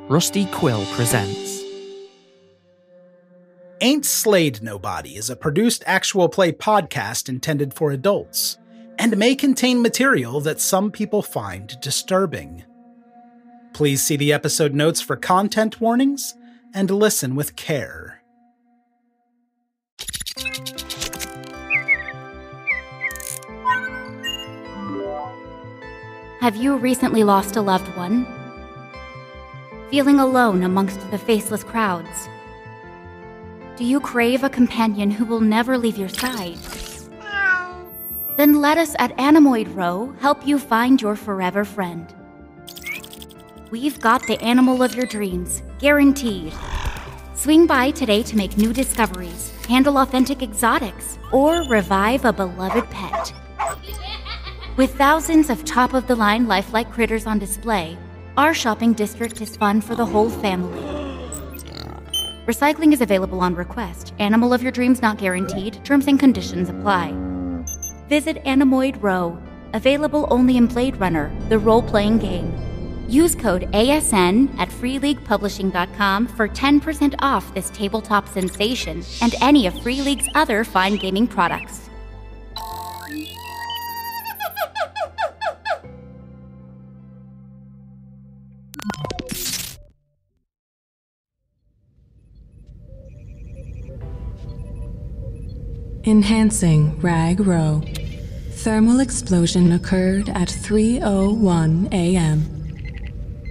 Rusty Quill presents Ain't Slayed Nobody is a produced actual play podcast intended for adults, and may contain material that some people find disturbing. Please see the episode notes for content warnings, and listen with care. Have you recently lost a loved one? Feeling alone amongst the faceless crowds? Do you crave a companion who will never leave your side? Then let us at Animoid Row help you find your forever friend. We've got the animal of your dreams, guaranteed. Swing by today to make new discoveries, handle authentic exotics, or revive a beloved pet. With thousands of top-of-the-line lifelike critters on display, our shopping district is fun for the whole family. Recycling is available on request. Animal of your dreams not guaranteed. Terms and conditions apply. Visit Animoid Row, available only in Blade Runner, the role-playing game. Use code ASN at freeleaguepublishing.com for 10% off this tabletop sensation and any of Free League's other fine gaming products. Enhancing Rag Row. Thermal explosion occurred at 3:01 a.m.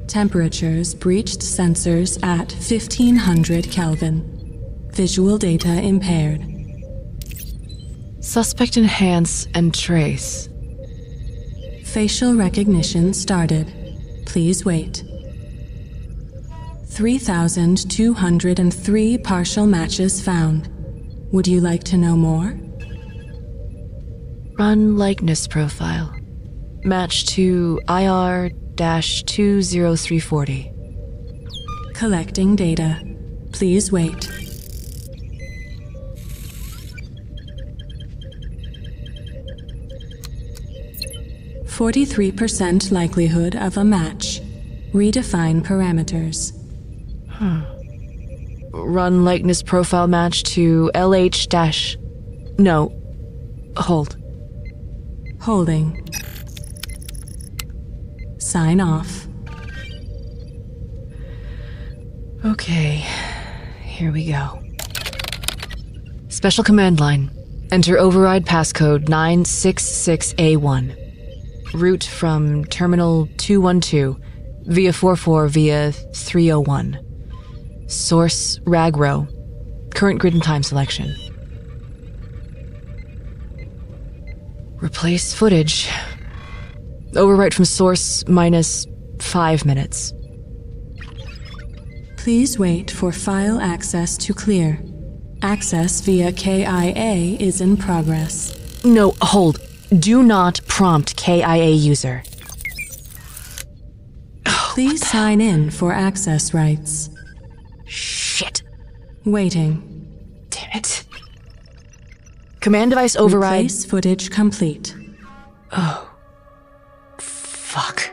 Temperatures breached sensors at 1500 Kelvin. Visual data impaired. Suspect enhance and trace. Facial recognition started. Please wait. 3,203 partial matches found. Would you like to know more? Run likeness profile. Match to IR-20340. Collecting data. Please wait. %43 likelihood of a match. Redefine parameters. Run likeness profile match to LH- No. Hold. Holding. Sign off. Okay, here we go. Special command line. Enter override passcode 966A1. Route from terminal 212 via 44 via 301. Source, Rag Row. Current grid and time selection. Replace footage. Overwrite from source minus 5 minutes. Please wait for file access to clear. Access via KIA is in progress. No, hold. Do not prompt KIA user. Please sign in for access rights. Shit. Waiting. Damn it. Command device override. Replace footage complete. Oh. Fuck.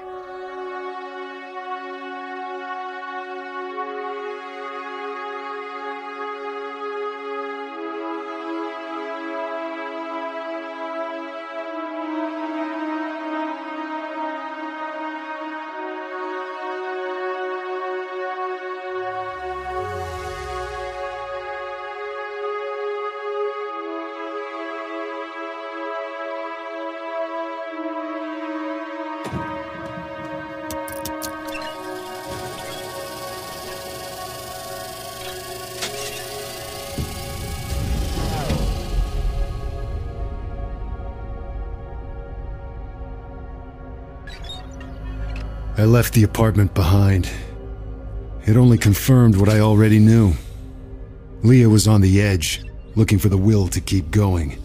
I left the apartment behind. It only confirmed what I already knew. Leah was on the edge, looking for the will to keep going.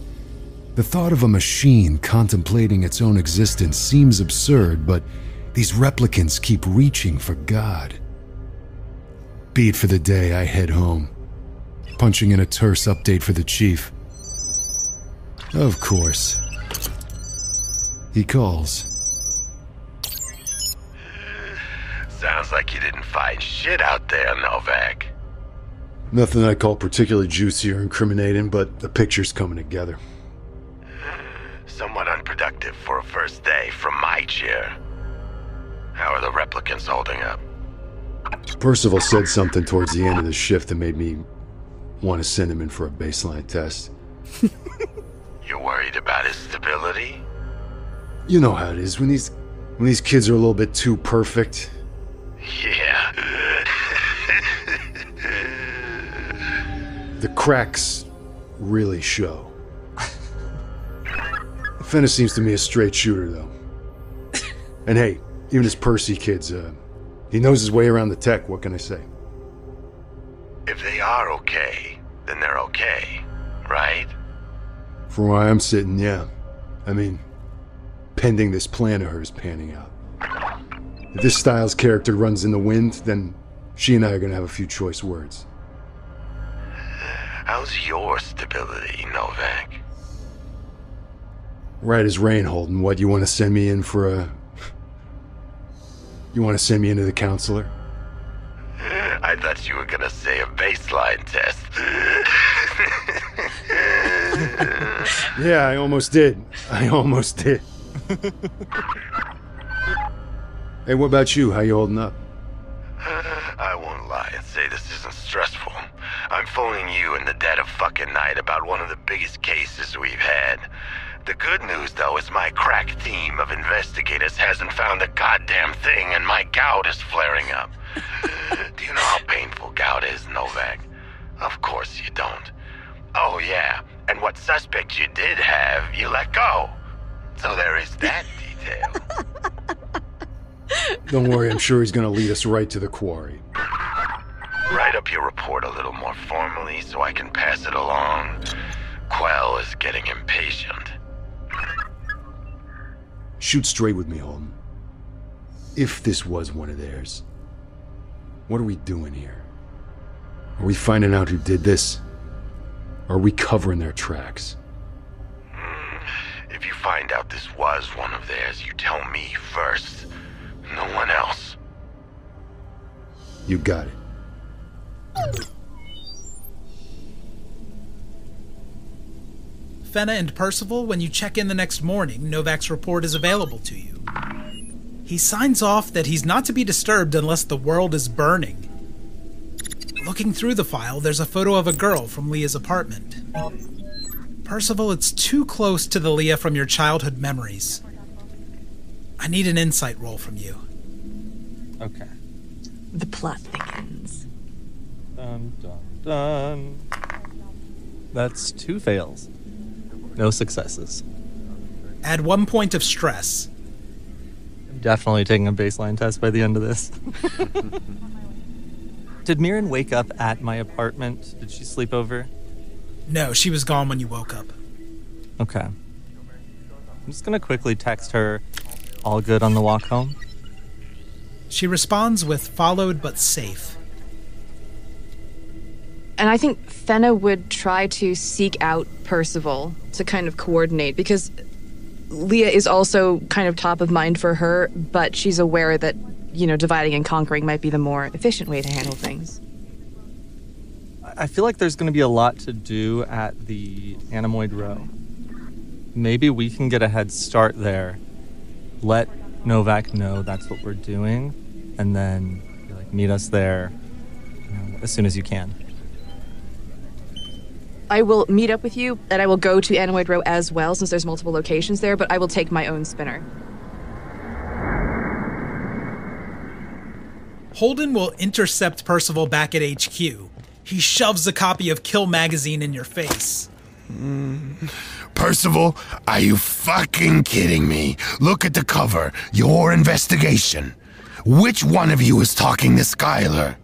The thought of a machine contemplating its own existence seems absurd, but these replicants keep reaching for God. Beat for the day, I head home, punching in a terse update for the chief. Of course. He calls. Sounds like you didn't find shit out there, Novak. Nothing I call particularly juicy or incriminating, but the picture's coming together. Somewhat unproductive for a first day from my chair. How are the replicants holding up? Percival said something towards the end of the shift that made me want to send him in for a baseline test. You're worried about his stability? You know how it is when these kids are a little bit too perfect. Yeah. The cracks really show. Fenna seems to me a straight shooter, though. And hey, even this Percy kid's, he knows his way around the tech, what can I say? If they are okay, then they're okay, right? From where I'm sitting, yeah. I mean, pending this plan of hers panning out. If this Styles character runs in the wind, then she and I are gonna have a few choice words. How's your stability, Novak? Right as rain, Holden. What, you want to send me in for a... You want to send me into the counselor? I thought you were gonna say a baseline test. Yeah, I almost did. Hey, what about you? How you holding up? I won't lie and say this isn't stressful. I'm phoning you in the dead of fucking night about one of the biggest cases we've had. The good news, though, is my crack team of investigators hasn't found a goddamn thing, and my gout is flaring up. Do you know how painful gout is, Novak? Of course you don't. Oh, yeah, and what suspect you did have, you let go. So there is that detail. Don't worry, I'm sure he's gonna lead us right to the quarry. Write up your report a little more formally so I can pass it along. Quell is getting impatient. Shoot straight with me, Holden. If this was one of theirs, what are we doing here? Are we finding out who did this? Or are we covering their tracks? If you find out this was one of theirs, you tell me first. No one else. You got it. Fenna and Percival, when you check in the next morning, Novak's report is available to you. He signs off that he's not to be disturbed unless the world is burning. Looking through the file, there's a photo of a girl from Leah's apartment. Percival, it's too close to the Leah from your childhood memories. I need an insight roll from you. Okay. The plot thickens. Dun, dun, dun. That's 2 fails. No successes. Add 1 point of stress. I'm definitely taking a baseline test by the end of this. Did Mirren wake up at my apartment? Did she sleep over? No, she was gone when you woke up. Okay. I'm just gonna quickly text her, all good on the walk home. She responds with followed but safe. And I think Fenna would try to seek out Percival to kind of coordinate, because Leah is also kind of top of mind for her, but she's aware that, dividing and conquering might be the more efficient way to handle things. I feel like there's going to be a lot to do at the Animoid Row. Maybe we can get a head start there, let Novak know that's what we're doing, and then meet us there as soon as you can. I will meet up with you, and I will go to Animoid Row as well, since there's multiple locations there, but I will take my own spinner. Holden will intercept Percival back at HQ. He shoves a copy of Kill magazine in your face. Percival, are you fucking kidding me? Look at the cover. Your investigation. Which one of you is talking to Skylar?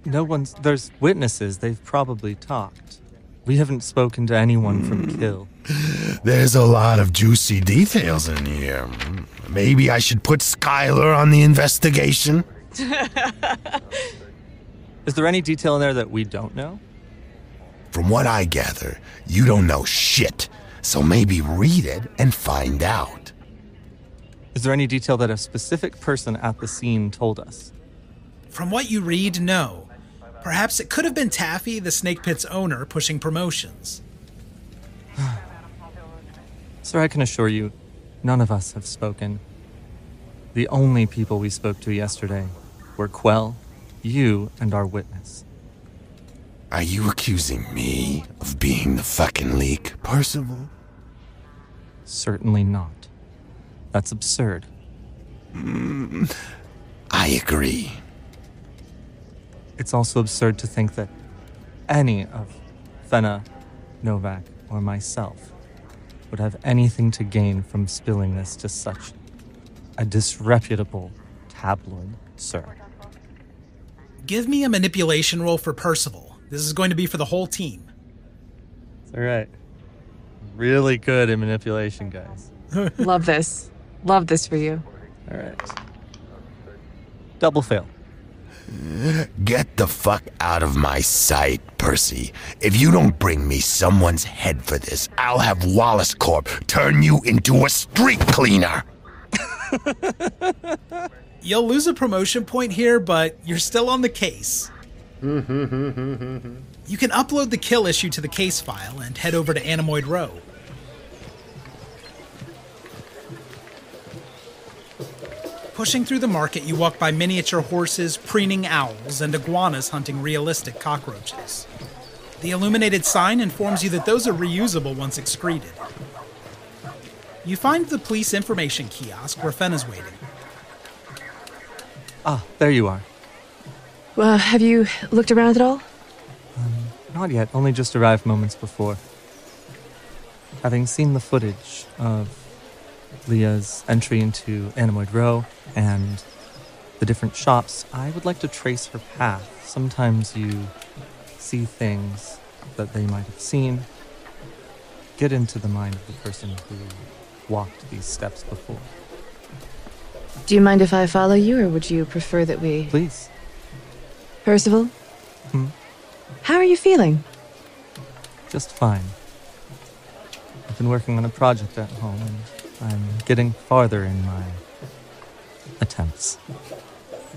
No one's... There's witnesses. They've probably talked. We haven't spoken to anyone from Kill. There's a lot of juicy details in here. Maybe I should put Skylar on the investigation? Is there any detail in there that we don't know? From what I gather, you don't know shit. So maybe read it and find out. Is there any detail that a specific person at the scene told us? From what you read, no. Perhaps it could have been Taffy, the Snake Pit's owner, pushing promotions. Sir, I can assure you, none of us have spoken. The only people we spoke to yesterday were Quell, you, and our witness. Are you accusing me of being the fucking leak, Percival? Certainly not. That's absurd. I agree. It's also absurd to think that any of Fenna, Novak, or myself would have anything to gain from spilling this to such a disreputable tabloid, sir. Give me a manipulation roll for Percival. This is going to be for the whole team. It's all right. Really good at manipulation, guys. Love this. Love this for you. All right. Double fail. Get the fuck out of my sight, Percy. If you don't bring me someone's head for this, I'll have Wallace Corp turn you into a street cleaner. You'll lose a promotion point here, but you're still on the case. You can upload the kill issue to the case file and head over to Anemoid Row. Pushing through the market, you walk by miniature horses, preening owls, and iguanas hunting realistic cockroaches. The illuminated sign informs you that those are reusable once excreted. You find the police information kiosk where Fenna's waiting. Ah, there you are. Well, have you looked around at all? Not yet, only just arrived moments before. Having seen the footage of Leah's entry into Anemoid Row and the different shops, I would like to trace her path. Sometimes you see things that they might have seen. Get into the mind of the person who walked these steps before. Do you mind if I follow you, or would you prefer that we... Please. Percival? How are you feeling? Just fine. I've been working on a project at home, and I'm getting farther in my attempts.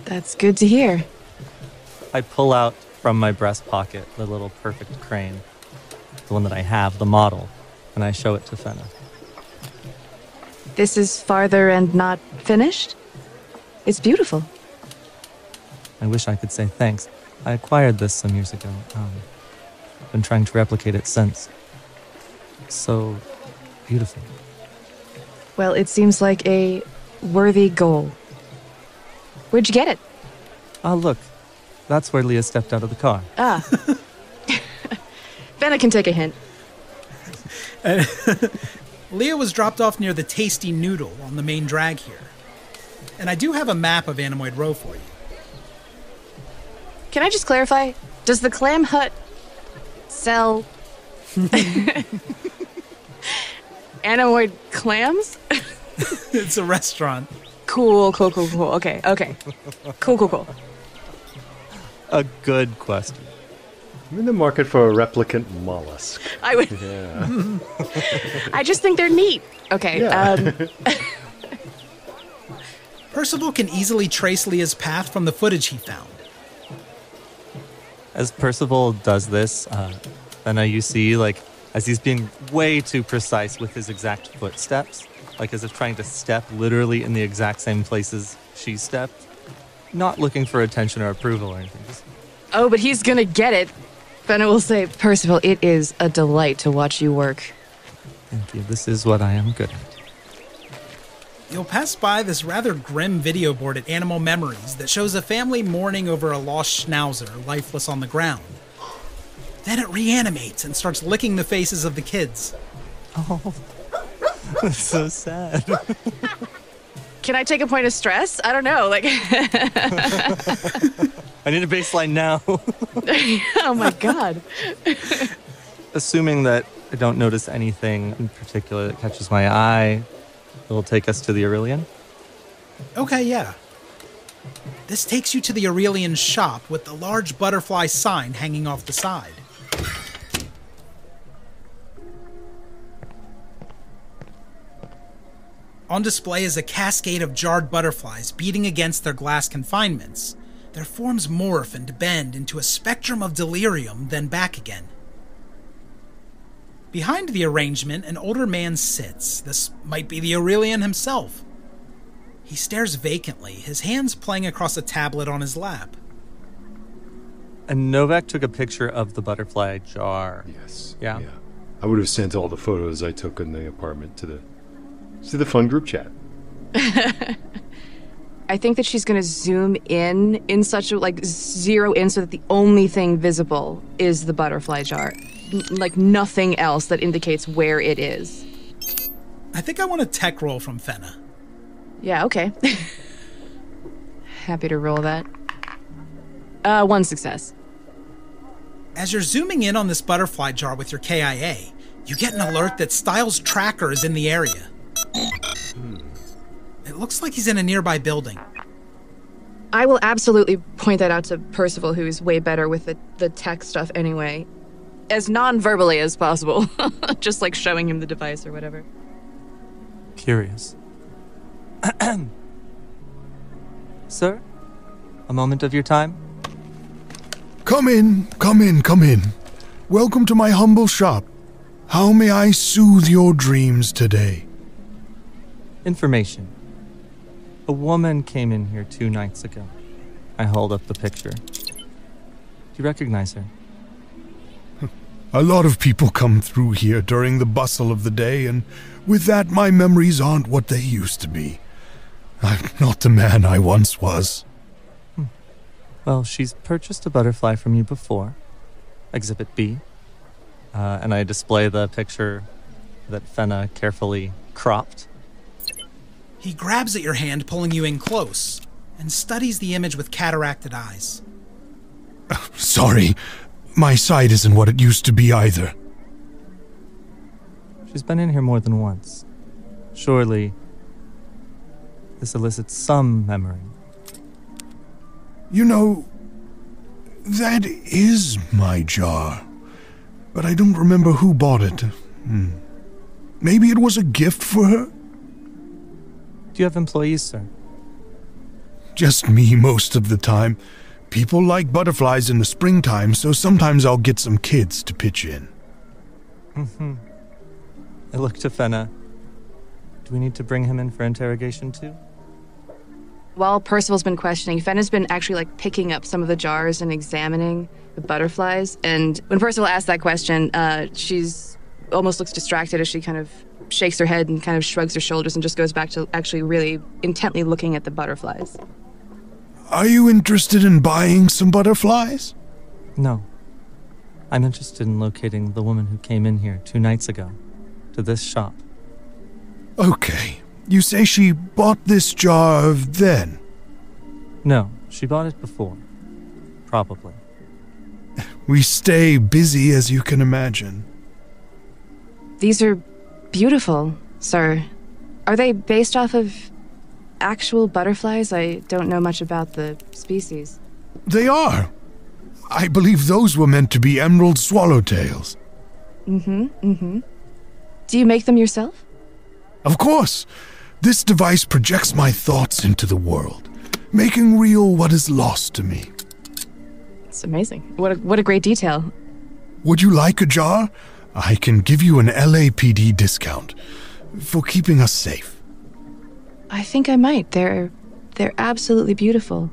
That's good to hear. I pull out from my breast pocket the little perfect crane, the one that I have, the model, and I show it to Fenna. This is farther and not finished? It's beautiful. I wish I could say thanks. I acquired this some years ago. Been trying to replicate it since. It's so beautiful. Well, it seems like a worthy goal. Where'd you get it? Ah, look. That's where Leah stepped out of the car. Ah. Fenna can take a hint. Leah was dropped off near the Tasty Noodle on the main drag here. And I do have a map of Anemoid Row for you. Can I just clarify? Does the Clam Hut sell Anemoid clams? It's a restaurant. Cool. Okay. Cool. A good question. I'm in the market for a replicant mollusk. I would. Yeah. I just think they're neat. Okay. Yeah. Percival can easily trace Leah's path from the footage he found. As Percival does this, Fenna, you see, as he's being way too precise with his exact footsteps, as if trying to step literally in the exact same places she stepped, not looking for attention or approval or anything. Oh, but he's gonna get it. Fenna will say, Percival, it is a delight to watch you work. Thank you. This is what I am good at. You'll pass by this rather grim video board at Animal Memories that shows a family mourning over a lost schnauzer lifeless on the ground. Then it reanimates and starts licking the faces of the kids. Oh, that's so sad. Can I take a point of stress? I don't know, I need a baseline now. Oh my god. Assuming that I don't notice anything in particular that catches my eye, it'll take us to the Aurelian? Okay, yeah. This takes you to the Aurelian shop with the large butterfly sign hanging off the side. On display is a cascade of jarred butterflies beating against their glass confinements, Their forms morph and bend into a spectrum of delirium, then back again. Behind the arrangement, an older man sits. This might be the Aurelian himself. He stares vacantly, his hands playing across a tablet on his lap. And Novak took a picture of the butterfly jar. Yes. Yeah. I would have sent all the photos I took in the apartment to the fun group chat. I think that she's going to zoom in such a, zero in so that the only thing visible is the butterfly jar. Nothing else that indicates where it is. I think I want a tech roll from Fenna. Yeah, okay. Happy to roll that. 1 success. As you're zooming in on this butterfly jar with your KIA, you get an alert that Styles' tracker is in the area. It looks like he's in a nearby building. I will absolutely point that out to Percival, who's way better with the tech stuff anyway. As non-verbally as possible. Just showing him the device or whatever. Curious. Sir, a moment of your time? Come in, come in, come in. Welcome to my humble shop. How may I soothe your dreams today? Information. A woman came in here 2 nights ago. I hold up the picture. Do you recognize her? A lot of people come through here during the bustle of the day, and with that, my memories aren't what they used to be. I'm not the man I once was. Well, she's purchased a butterfly from you before. Exhibit B. And I display the picture that Fenna carefully cropped. He grabs at your hand, pulling you in close, and studies the image with cataracted eyes. Sorry, my sight isn't what it used to be either. She's been in here more than once. Surely, this elicits some memory. You know, that is my jar, but I don't remember who bought it. Maybe it was a gift for her? Do you have employees, sir? Just me most of the time. People like butterflies in the springtime, so sometimes I'll get some kids to pitch in. I look to Fenna. Do we need to bring him in for interrogation too? While Percival's been questioning, Fenna's been actually picking up some of the jars and examining the butterflies. And when Percival asks that question, she's almost looks distracted as she kind of shakes her head and kind of shrugs her shoulders and just goes back to actually really intently looking at the butterflies. Are you interested in buying some butterflies? No. I'm interested in locating the woman who came in here 2 nights ago to this shop. Okay. You say she bought this jar then? No, she bought it before. Probably. We stay busy, as you can imagine. These are beautiful, sir. Are they based off of actual butterflies? I don't know much about the species. They are. I believe those were meant to be emerald swallowtails. Do you make them yourself? Of course. This device projects my thoughts into the world, making real what is lost to me. It's amazing. What a great detail. Would you like a jar? I can give you an LAPD discount for keeping us safe. I think I might. They're absolutely beautiful.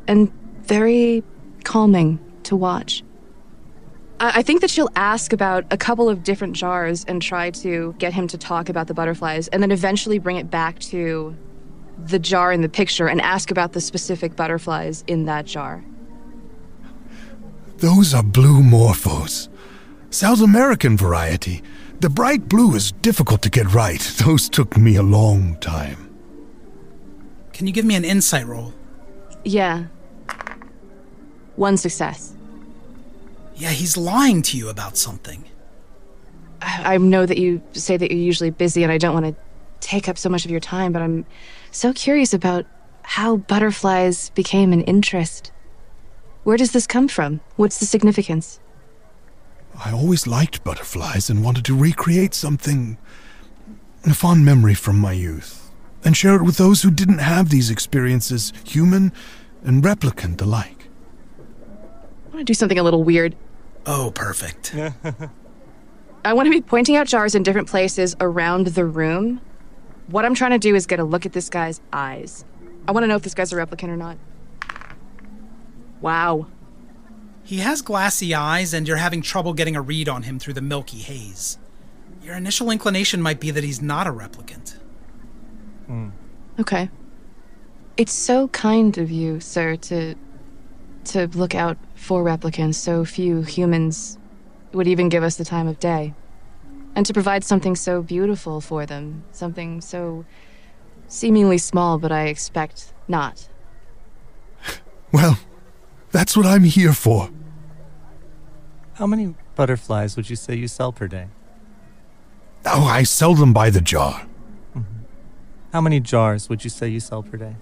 And very calming to watch. I think that she'll ask about a couple of different jars and try to get him to talk about the butterflies, and then eventually bring it back to the jar in the picture and ask about the specific butterflies in that jar. Those are blue morphos. South American variety. The bright blue is difficult to get right. Those took me a long time. Can you give me an insight roll? Yeah. 1 success. Yeah, he's lying to you about something. I know that you say that you're usually busy and I don't want to take up so much of your time, but I'm so curious about how butterflies became an interest. Where does this come from? What's the significance? I always liked butterflies and wanted to recreate something, a fond memory from my youth, and share it with those who didn't have these experiences, human and replicant alike. I want to do something a little weird. Oh, perfect. I want to be pointing out jars in different places around the room. What I'm trying to do is get a look at this guy's eyes. I want to know if this guy's a replicant or not. Wow. He has glassy eyes, and you're having trouble getting a read on him through the milky haze. Your initial inclination might be that he's not a replicant. Okay. It's so kind of you, sir, to look out for replicants. So few humans would even give us the time of day. And to provide something so beautiful for them. Something so seemingly small, but I expect not. Well, that's what I'm here for. How many butterflies would you say you sell per day? Oh, I sell them by the jar. How many jars would you say you sell per day?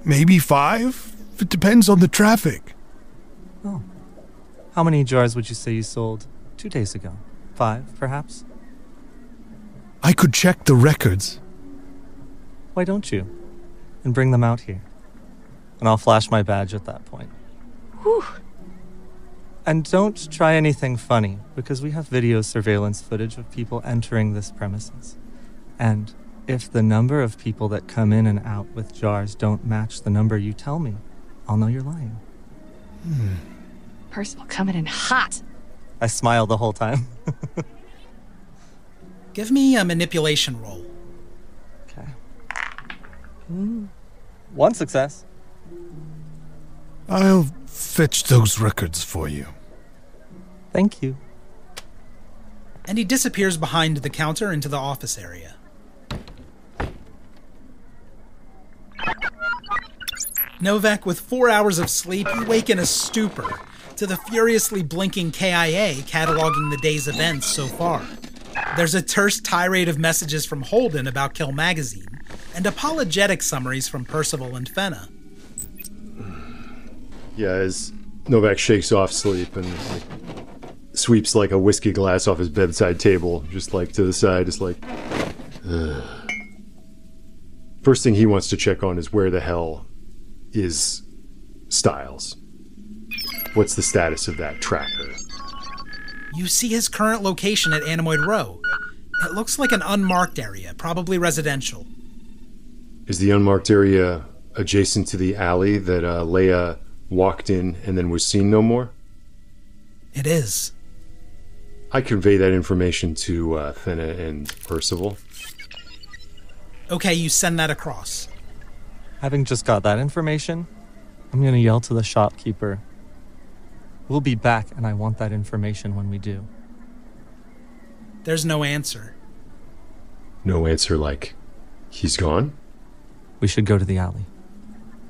Maybe 5? It depends on the traffic. Oh. How many jars would you say you sold 2 days ago? 5, perhaps? I could check the records. Why don't you? And bring them out here. And I'll flash my badge at that point. Whew. And don't try anything funny, because we have video surveillance footage of people entering this premises. And if the number of people that come in and out with jars don't match the number you tell me, I'll know you're lying. Percival coming in hot. I smile the whole time. Give me a manipulation roll. Okay. 1 success. I'll fetch those records for you. Thank you. And he disappears behind the counter into the office area. Novak, with 4 hours of sleep, you wake in a stupor to the furiously blinking KIA cataloging the day's events so far. There's a terse tirade of messages from Holden about Kill Magazine, and apologetic summaries from Percival and Fenna. Yeah, as Novak shakes off sleep and sweeps a whiskey glass off his bedside table, just to the side, just First thing he wants to check on is where the hell is Styles. What's the status of that tracker? You see his current location at Anemoid Row. It looks like an unmarked area, probably residential. Is the unmarked area adjacent to the alley that Leah walked in and then was seen no more? It is. I convey that information to Fenna and Percival. Okay, you send that across. Having just got that information, I'm going to yell to the shopkeeper. We'll be back, and I want that information when we do. There's no answer. No answer, he's gone? We should go to the alley.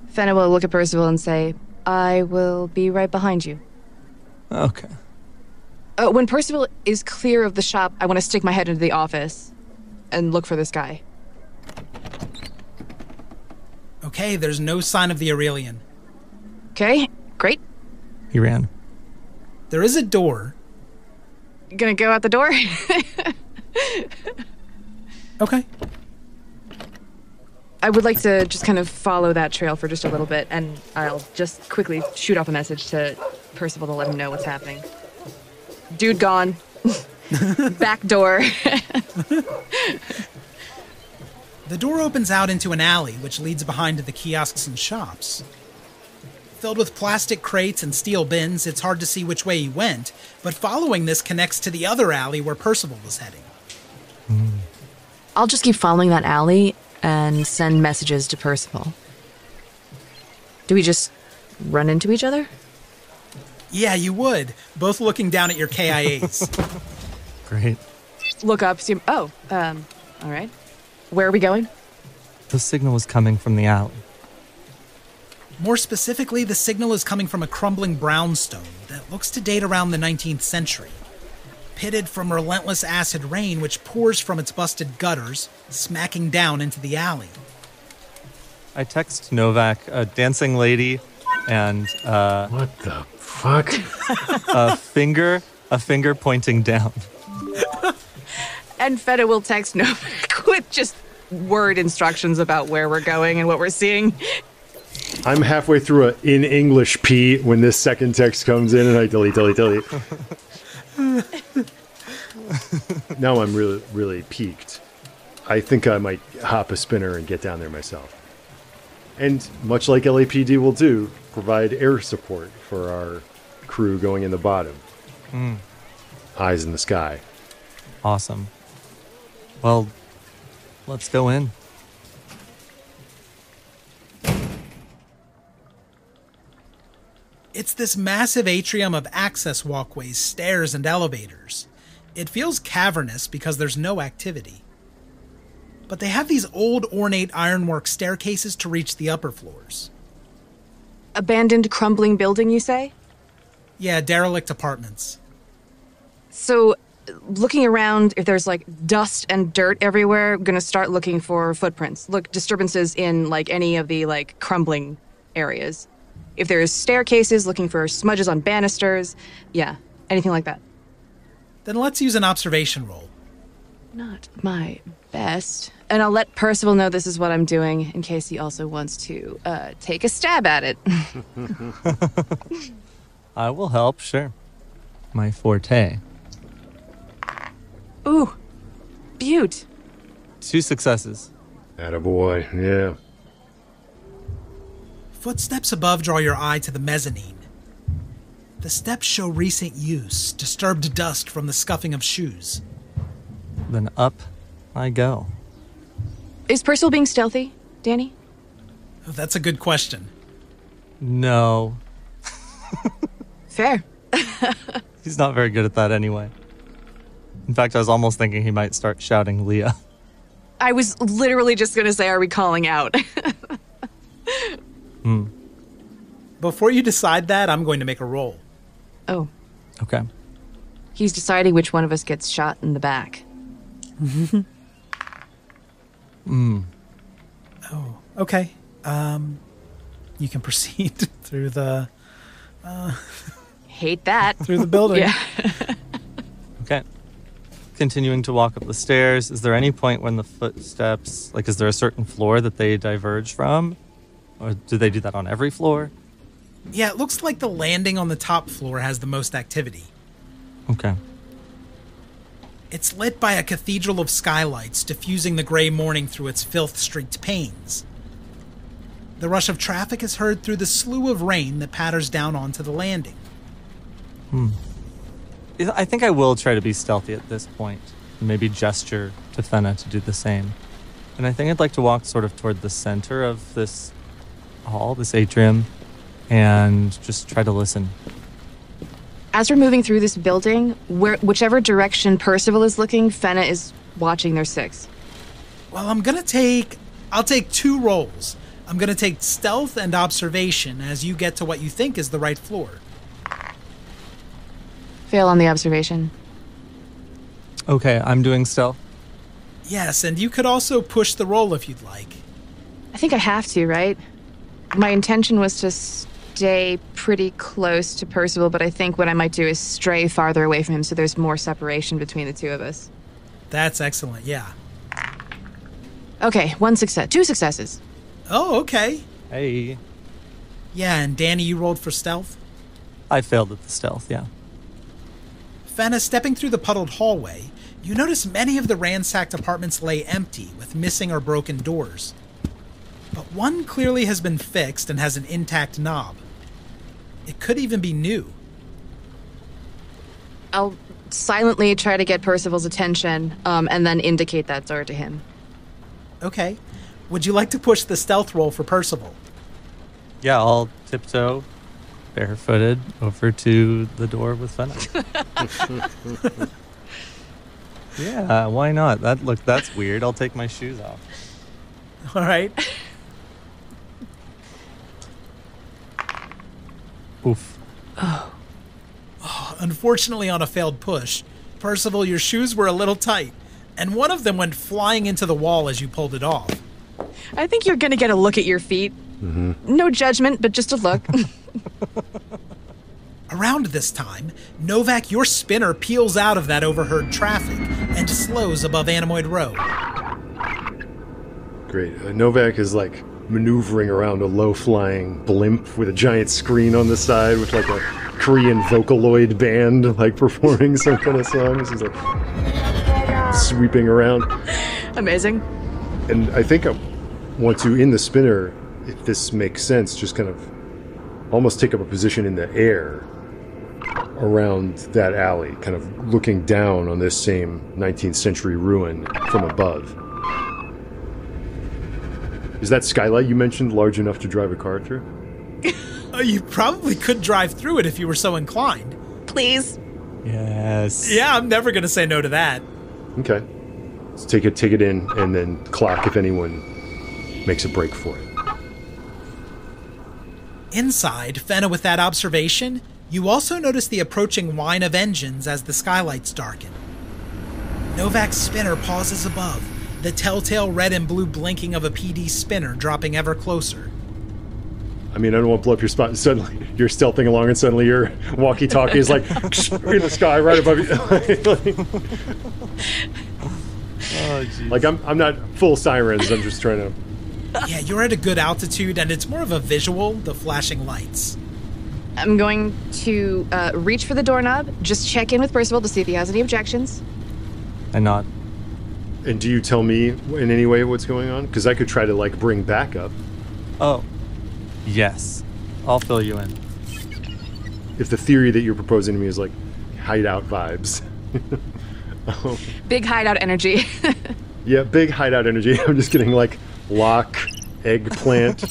Fenna will look at Percival and say, I will be right behind you. Okay. When Percival is clear of the shop, I want to stick my head into the office and look for this guy. Okay, there's no sign of the Aurelian. Okay, great. He ran. There is a door. Gonna go out the door? Okay. I would like to just kind of follow that trail for just a little bit, and I'll just quickly shoot off a message to Percival to let him know what's happening. Dude gone. Back door. The door opens out into an alley, which leads behind the kiosks and shops. Filled with plastic crates and steel bins, it's hard to see which way he went, but following this connects to the other alley where Percival was heading. I'll just keep following that alley and send messages to Percival. Do we just run into each other? Yeah, you would, both looking down at your KIAs. Great. Look up, see... all right. Where are we going? The signal was coming from the alley. More specifically, the signal is coming from a crumbling brownstone that looks to date around the 19th century. Pitted from relentless acid rain which pours from its busted gutters, smacking down into the alley. I text Novak, a dancing lady, and What the fuck? a finger pointing down. And Fenna will text Novak with just word instructions about where we're going and what we're seeing. I'm halfway through a in English P when this second text comes in, and I delete. Now I'm really peaked. I think I might hop a spinner and get down there myself. And much like LAPD will do, provide air support for our crew going in the bottom. Eyes in the sky. Awesome. Well, let's go in. It's this massive atrium of access walkways, stairs, and elevators. It feels cavernous because there's no activity. But they have these old ornate ironwork staircases to reach the upper floors. Abandoned, crumbling building, you say? Yeah, derelict apartments. So, looking around, if there's like dust and dirt everywhere, I'm gonna start looking for footprints. Look, disturbances in like any of the like crumbling areas. If there's staircases, looking for smudges on banisters. Yeah, anything like that. Then let's use an observation roll. Not my best. And I'll let Percival know this is what I'm doing in case he also wants to take a stab at it. I will help, sure. My forte. Ooh, beaut. 2 successes. Attaboy, yeah. Footsteps above draw your eye to the mezzanine. The steps show recent use, disturbed dust from the scuffing of shoes. Then up I go. Is Percival being stealthy, Danny? Oh, that's a good question. No. Fair. He's not very good at that anyway. In fact, I was almost thinking he might start shouting Leah. I was literally just going to say, are we calling out? Before you decide that, I'm going to make a roll. Oh. Okay. He's deciding which one of us gets shot in the back. Oh, okay. You can proceed through the... Hate that. through the building. Yeah. Okay. Continuing to walk up the stairs, is there any point when the footsteps, like is there a certain floor that they diverge from? Or do they do that on every floor? Yeah, it looks like the landing on the top floor has the most activity. Okay. It's lit by a cathedral of skylights, diffusing the gray morning through its filth-streaked panes. The rush of traffic is heard through the slew of rain that patters down onto the landing. I think I will try to be stealthy at this point. Maybe gesture to Fenna to do the same. And I think I'd like to walk sort of toward the center of this hall, this atrium, and just try to listen. As we're moving through this building, whichever direction Percival is looking, Fenna is watching their 6. Well, I'll take 2 rolls. I'm gonna take stealth and observation as you get to what you think is the right floor. Fail on the observation. Okay, I'm doing stealth. Yes, and you could also push the roll if you'd like. I think I have to, right? My intention was to stay pretty close to Percival, but I think what I might do is stray farther away from him so there's more separation between the 2 of us. That's excellent, yeah. Okay, 1 success. 2 successes. Oh, okay. Hey. Yeah, and Danny, you rolled for stealth? I failed at the stealth, yeah. Fenna, stepping through the puddled hallway, you notice many of the ransacked apartments lay empty, with missing or broken doors. But one clearly has been fixed and has an intact knob. It could even be new. I'll silently try to get Percival's attention, and then indicate that door to him. Okay. Would you like to push the stealth roll for Percival? Yeah, I'll tiptoe, barefooted, over to the door with Fenna. Yeah, why not? That's weird. I'll take my shoes off. All right. Oof. Oh, unfortunately, on a failed push, Percival, your shoes were a little tight, and one of them went flying into the wall as you pulled it off. I think you're gonna get a look at your feet. No judgment, but just a look. Around this time, Novak, your spinner, peels out of that overheard traffic and slows above Anemoid Row. Great. Novak is like maneuvering around a low-flying blimp with a giant screen on the side with like a Korean Vocaloid band like performing some kind of song. This is like sweeping around. Amazing. And I think I want to, in the spinner, if this makes sense, just kind of almost take up a position in the air around that alley, kind of looking down on this same 19th century ruin from above. Is that skylight you mentioned large enough to drive a car through? You probably could drive through it if you were so inclined. Please. Yes. Yeah, I'm never going to say no to that. Okay. Let's take it in, and then clock if anyone makes a break for it. Inside, Fenna, with that observation, you also notice the approaching whine of engines as the skylights darken. Novak's spinner pauses above, the telltale red and blue blinking of a PD spinner dropping ever closer. I mean, I don't want to blow up your spot. Suddenly, you're stealthing along, and suddenly your walkie-talkie is like in the sky right above you. Oh, geez. Like I'm not full sirens. I'm just trying to. Yeah, you're at a good altitude, and it's more of a visual, the flashing lights. I'm going to reach for the doorknob, just check in with Percival to see if he has any objections. I nod. And do you tell me in any way what's going on? Because I could try to like bring backup. Oh, yes. I'll fill you in. If the theory that you're proposing to me is like hideout vibes. Big hideout energy. Yeah, big hideout energy. I'm just getting like lock, eggplant,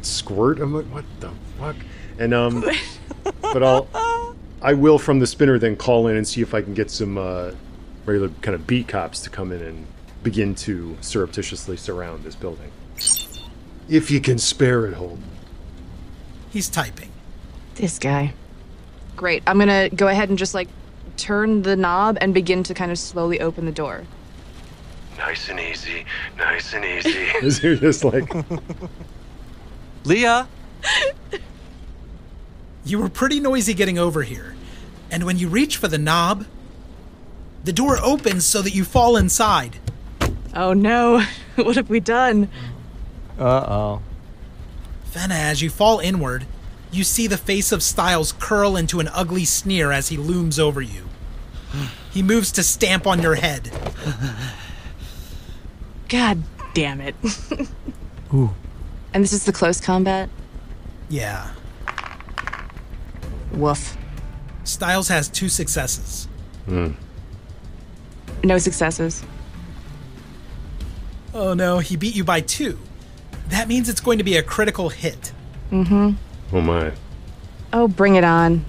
squirt. I'm like, what the fuck? And but I will from the spinner then call in and see if I can get some regular kind of beat cops to come in and begin to surreptitiously surround this building. If you can spare it, Holden. He's typing. This guy. Great. I'm gonna go ahead and just like turn the knob and begin to kind of slowly open the door. Nice and easy, nice and easy. You're just like... Leah! You were pretty noisy getting over here, and when you reach for the knob, the door opens so that you fall inside. Oh no, what have we done? Uh-oh. Fenna, as you fall inward, you see the face of Styles curl into an ugly sneer as he looms over you. He moves to stamp on your head. God damn it. Ooh. And this is the close combat? Yeah. Woof. Styles has 2 successes. No successes. Oh no, he beat you by 2. That means it's going to be a critical hit. Mm-hmm. Oh my. Oh, bring it on.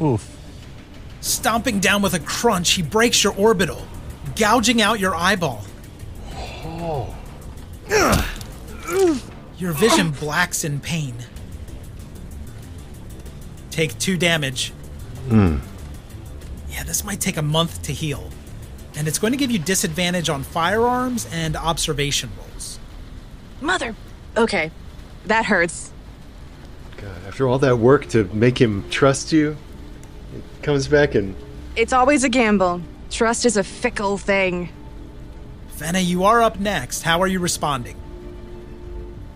Oof. Stomping down with a crunch, he breaks your orbital, gouging out your eyeball. Oh. Your vision blacks in pain. Take 2 damage. Yeah, this might take a month to heal. And it's going to give you disadvantage on firearms and observation rolls. Mother. Okay, that hurts. God, after all that work to make him trust you, it comes back and... It's always a gamble. Trust is a fickle thing. Fenna, you are up next. How are you responding?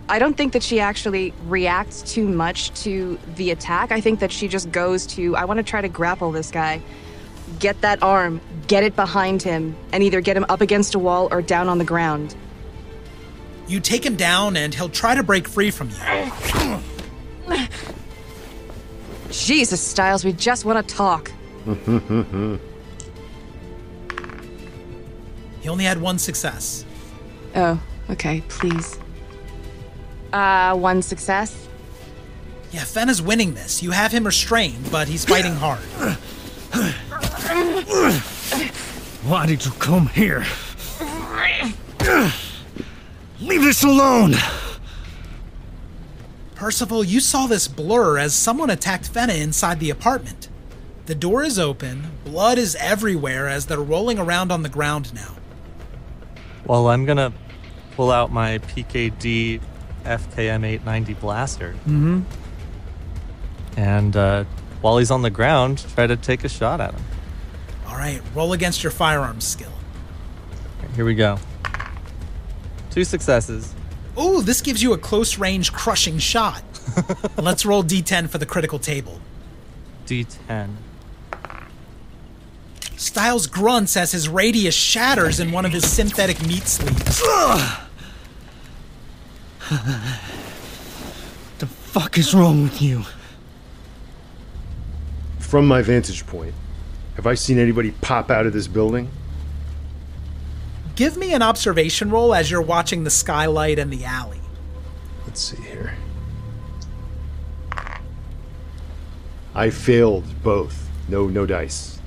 I don't think that she actually reacts too much to the attack. I think that she just goes to, I want to try to grapple this guy. Get that arm, get it behind him, and either get him up against a wall or down on the ground. You take him down and he'll try to break free from you. Jesus, Styles, we just want to talk. He only had 1 success. Oh, okay, please. 1 success. Yeah, Fenna's winning this. You have him restrained, but he's fighting hard. Why did you come here? Leave this alone! Percival, you saw this blur as someone attacked Fenna inside the apartment. The door is open, blood is everywhere as they're rolling around on the ground now. Well, I'm gonna pull out my PKD FKM 890 blaster. Mm-hmm. And while he's on the ground, try to take a shot at him. All right, roll against your firearms skill. Here we go. 2 successes. Ooh, this gives you a close-range crushing shot. Let's roll D10 for the critical table. D10. Styles grunts as his radius shatters in one of his synthetic meat sleeves. The fuck is wrong with you? From my vantage point, have I seen anybody pop out of this building? Give me an observation roll as you're watching the skylight and the alley. Let's see here. I failed both. No dice.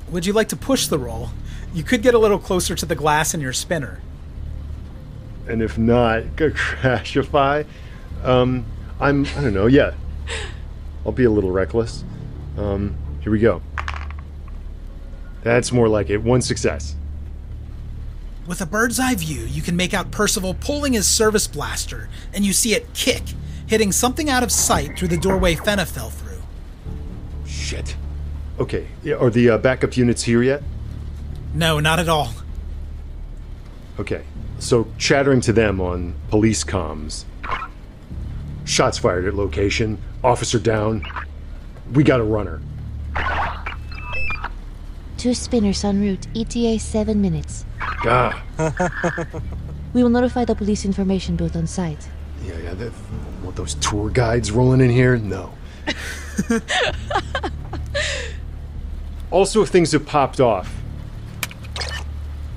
Would you like to push the roll? You could get a little closer to the glass in your spinner. And if not, go crashify. I don't know, yeah. I'll be a little reckless. Here we go. That's more like it. 1 success. With a bird's eye view, you can make out Percival pulling his service blaster, and you see it kick, hitting something out of sight through the doorway Fenna fell through. Shit. Okay, yeah, are the backup units here yet? No, not at all. Okay, so chattering to them on police comms. Shots fired at location. Officer down. We got a runner. 2 spinners en route. ETA 7 minutes. Ah. We will notify the police information booth on site. Yeah. Want those tour guides rolling in here? No. Also, if things have popped off.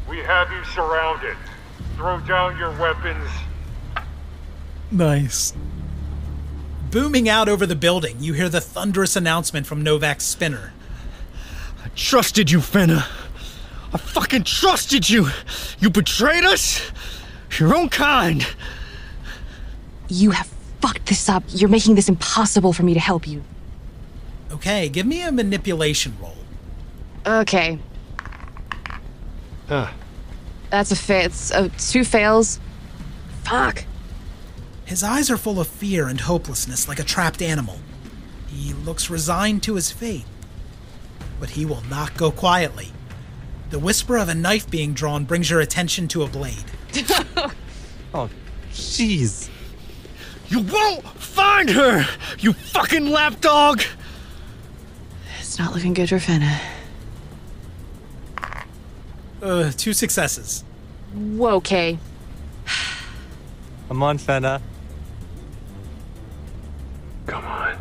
We have you surrounded. Throw down your weapons. Nice. Booming out over the building, you hear the thunderous announcement from Novak's spinner. I trusted you, Fenna. I fucking trusted you. You betrayed us? Your own kind. You have fucked this up. You're making this impossible for me to help you. Okay, give me a manipulation roll. Okay. That's a fail. It's 2 fails. Fuck. His eyes are full of fear and hopelessness like a trapped animal. He looks resigned to his fate. But he will not go quietly. The whisper of a knife being drawn brings your attention to a blade. Oh, jeez. You won't find her, you fucking lapdog! It's not looking good for Fenna. 2 successes. Whoa, okay. Come on, Fenna. Come on.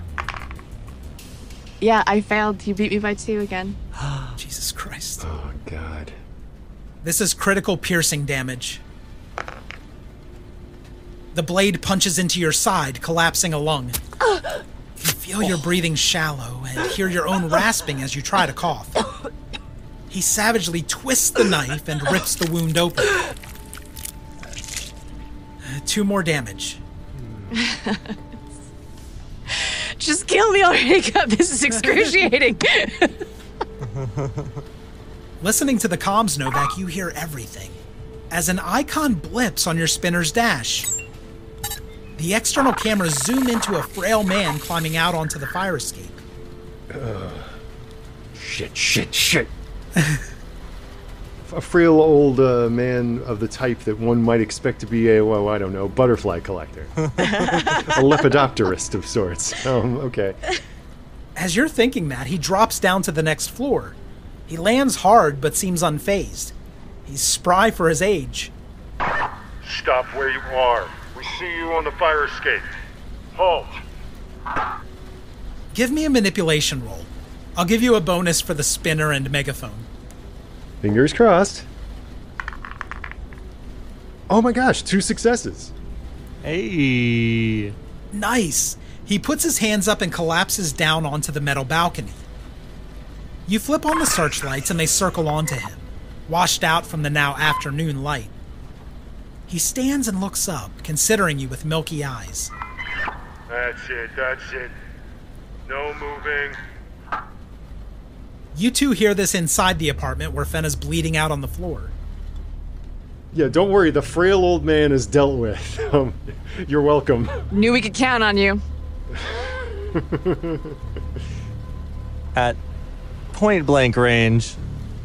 Yeah, I failed. You beat me by 2 again. Jesus Christ. Oh, God. This is critical piercing damage. The blade punches into your side, collapsing a lung. You feel your breathing shallow and hear your own rasping as you try to cough. He savagely twists the knife and rips the wound open. 2 more damage. Just kill me already, Cup. This is excruciating. Listening to the comms, Novak, you hear everything. As an icon blips on your spinner's dash, the external cameras zoom into a frail man climbing out onto the fire escape. Shit. A frail old man of the type that one might expect to be a, well, I don't know, butterfly collector. A lepidopterist of sorts. Okay. As you're thinking that, he drops down to the next floor. He lands hard, but seems unfazed. He's spry for his age. Stop where you are. We see you on the fire escape. Halt. Give me a manipulation roll. I'll give you a bonus for the spinner and megaphone. Fingers crossed. Oh my gosh, 2 successes. Hey. Nice. He puts his hands up and collapses down onto the metal balcony. You flip on the searchlights and they circle onto him, washed out from the now afternoon light. He stands and looks up, considering you with milky eyes. That's it. No moving. You two hear this inside the apartment where Fenna's bleeding out on the floor. Yeah, don't worry, the frail old man is dealt with. You're welcome. Knew we could count on you. At point blank range,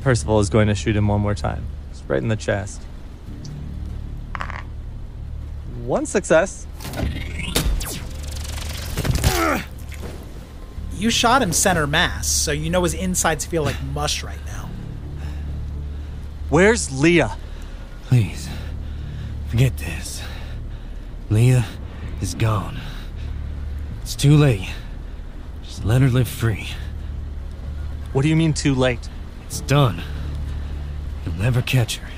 Percival is going to shoot him one more time. Just right in the chest. One success. You shot him center mass, so you know his insides feel like mush right now. Where's Leah? Please, forget this. Leah is gone. It's too late. Just let her live free. What do you mean too late? It's done. You'll never catch her.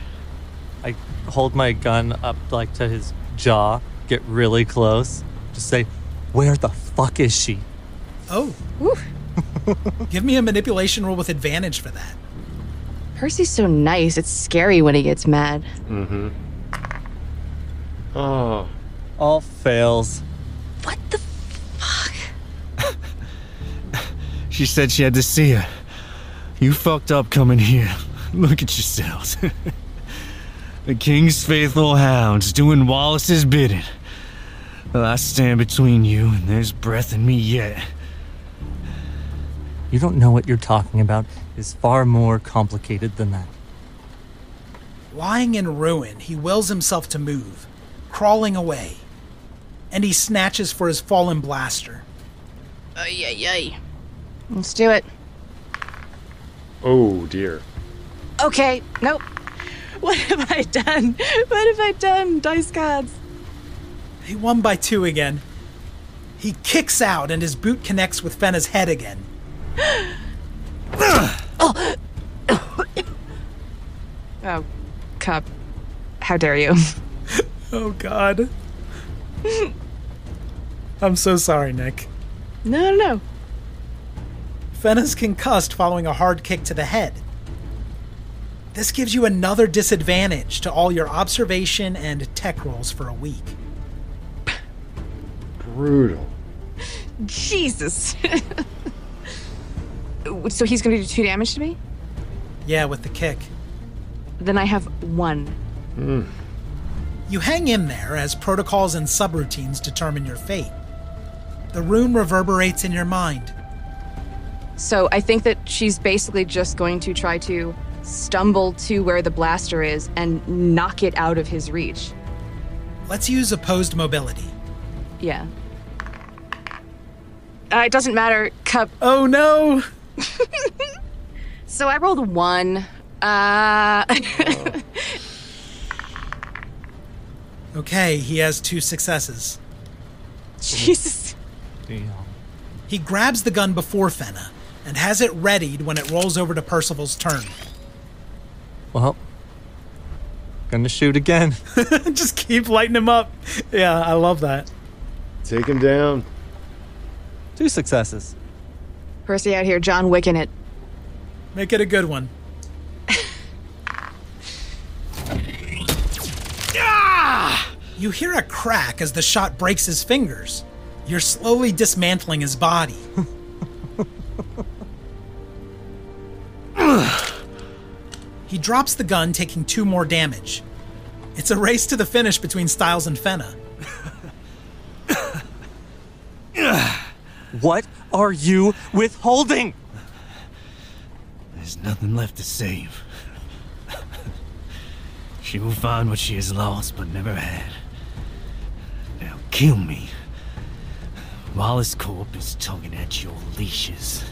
I hold my gun up like to his jaw, get really close, just say, where the fuck is she? Oh. Give me a manipulation roll with advantage for that. Percy's so nice, it's scary when he gets mad. Mm-hmm. Oh. All fails. What the fuck? She said she had to see her. You fucked up coming here. Look at yourselves. The king's faithful hounds doing Wallace's bidding. Well, I stand between you, and there's breath in me yet. You don't know what you're talking about. It's far more complicated than that. Lying in ruin, he wills himself to move, crawling away. And he snatches for his fallen blaster. Ay. Let's do it. Oh, dear. Okay, nope. What have I done? Dice gods. He won by 2 again. He kicks out and his boot connects with Fenna's head again. Oh, Cup. How dare you? Oh, God. I'm so sorry, Nick. No. Fenna's concussed following a hard kick to the head. This gives you another disadvantage to all your observation and tech rolls for a week. Brutal. Jesus. So he's going to do 2 damage to me? Yeah, with the kick. Then I have 1. You hang in there as protocols and subroutines determine your fate. The rune reverberates in your mind. So I think that she's basically just going to try to stumble to where the blaster is and knock it out of his reach. Let's use opposed mobility. Yeah. It doesn't matter, Cup. Oh no! So I rolled 1. Okay, he has 2 successes. Jesus. Damn. He grabs the gun before Fenna and has it readied when it rolls over to Percival's turn. Well, gonna shoot again. Just keep lighting him up. Yeah, I love that. Take him down. 2 successes. Percy out here, John Wicking it. Make it a good one. You hear a crack as the shot breaks his fingers. You're slowly dismantling his body. He drops the gun, taking 2 more damage. It's a race to the finish between Styles and Fenna. What are you withholding? There's nothing left to save. She will find what she has lost but never had. Now kill me. Wallace Corp is tugging at your leashes.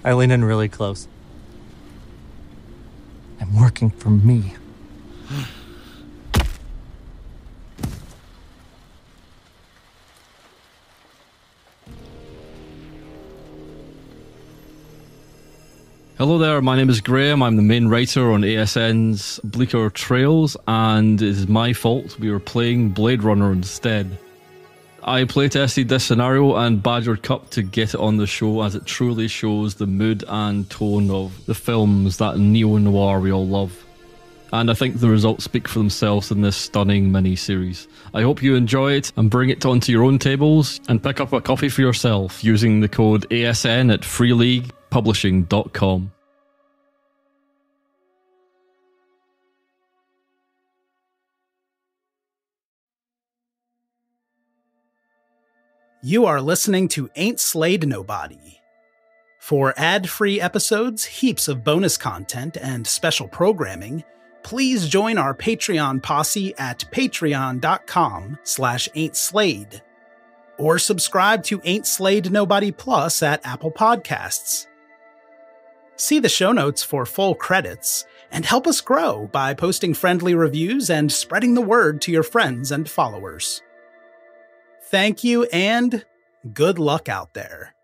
I lean in really close. I'm working for me. Hello there, my name is Graham. I'm the main writer on ASN's Bleaker Trails, and it is my fault we were playing Blade Runner instead. I playtested this scenario and badgered Cup to get it on the show, as it truly shows the mood and tone of the films, that neo-noir we all love. And I think the results speak for themselves in this stunning mini-series. I hope you enjoy it and bring it onto your own tables and pick up a copy for yourself using the code ASN at freeleaguepublishing.com. You are listening to Ain't Slayed Nobody. For ad-free episodes, heaps of bonus content, and special programming, please join our Patreon posse at patreon.com/ain'tslayed. Or subscribe to Ain't Slayed Nobody Plus at Apple Podcasts. See the show notes for full credits, and help us grow by posting friendly reviews and spreading the word to your friends and followers. Thank you, and good luck out there.